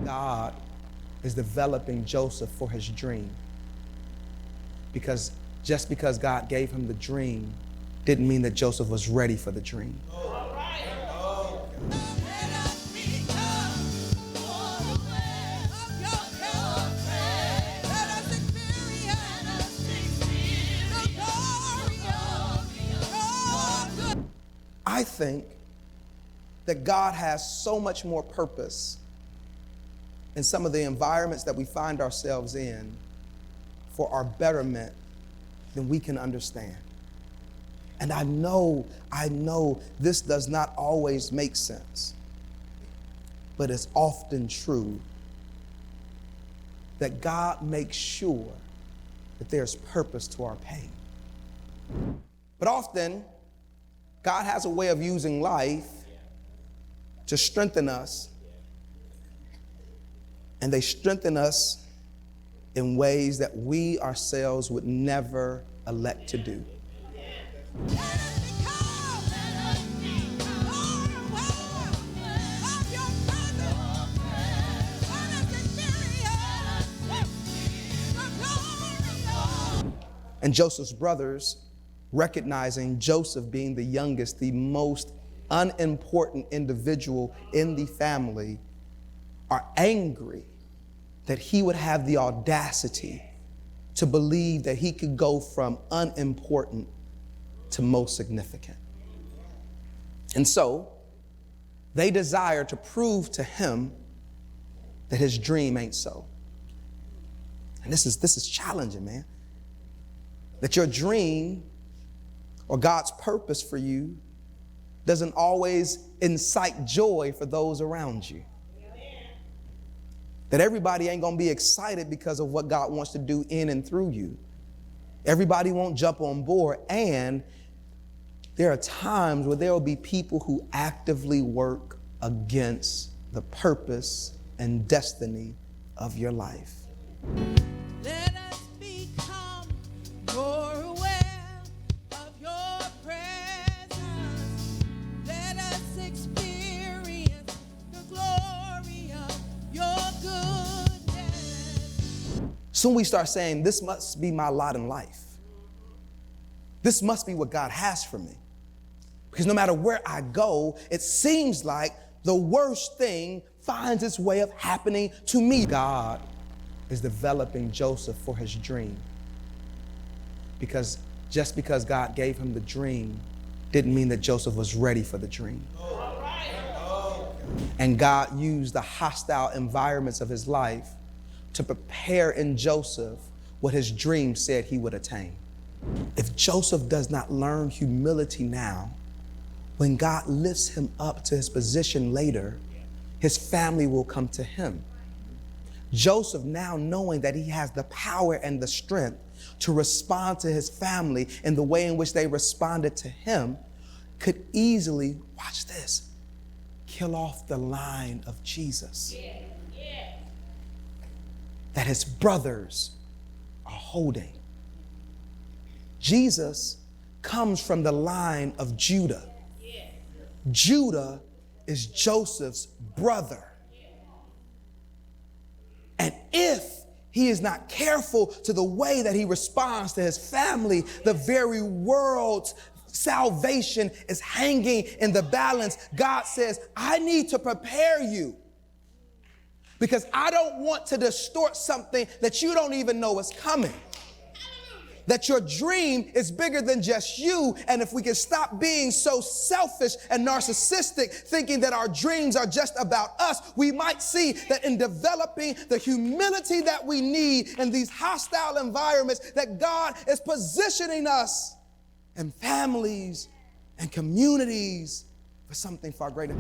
God is developing Joseph for his dream. Because just because God gave him the dream didn't mean that Joseph was ready for the dream. I think that God has so much more purpose in some of the environments that we find ourselves in for our betterment than we can understand. And I know this does not always make sense, but it's often true that God makes sure that there's purpose to our pain. But often, God has a way of using life to strengthen us, and they strengthen us in ways that we ourselves would never elect to do. And Joseph's brothers, recognizing Joseph being the youngest, the most unimportant individual in the family, are angry that he would have the audacity to believe that he could go from unimportant to most significant. And so they desire to prove to him that his dream ain't so. And this is challenging, man. That your dream or God's purpose for you doesn't always incite joy for those around you. That everybody ain't gonna be excited because of what God wants to do in and through you. Everybody won't jump on board, and there are times where there will be people who actively work against the purpose and destiny of your life. Let us become more aware of your presence. Let us experience the glory of your goodness. Soon we start saying, this must be my lot in life. This must be what God has for me. Because no matter where I go, it seems like the worst thing finds its way of happening to me. God is developing Joseph for his dream. Because just because God gave him the dream didn't mean that Joseph was ready for the dream. And God used the hostile environments of his life to prepare in Joseph what his dream said he would attain. If Joseph does not learn humility now, when God lifts him up to his position later, his family will come to him. Joseph, now knowing that he has the power and the strength to respond to his family in the way in which they responded to him, could easily, watch this, kill off the line of Jesus that his brothers are holding. Jesus comes from the line of Judah. Judah is Joseph's brother. And if he is not careful to the way that he responds to his family, the very world's salvation is hanging in the balance. God says, I need to prepare you because I don't want to distort something that you don't even know is coming. That your dream is bigger than just you. And if we can stop being so selfish and narcissistic, thinking that our dreams are just about us, we might see that in developing the humility that we need in these hostile environments, that God is positioning us and families and communities for something far greater.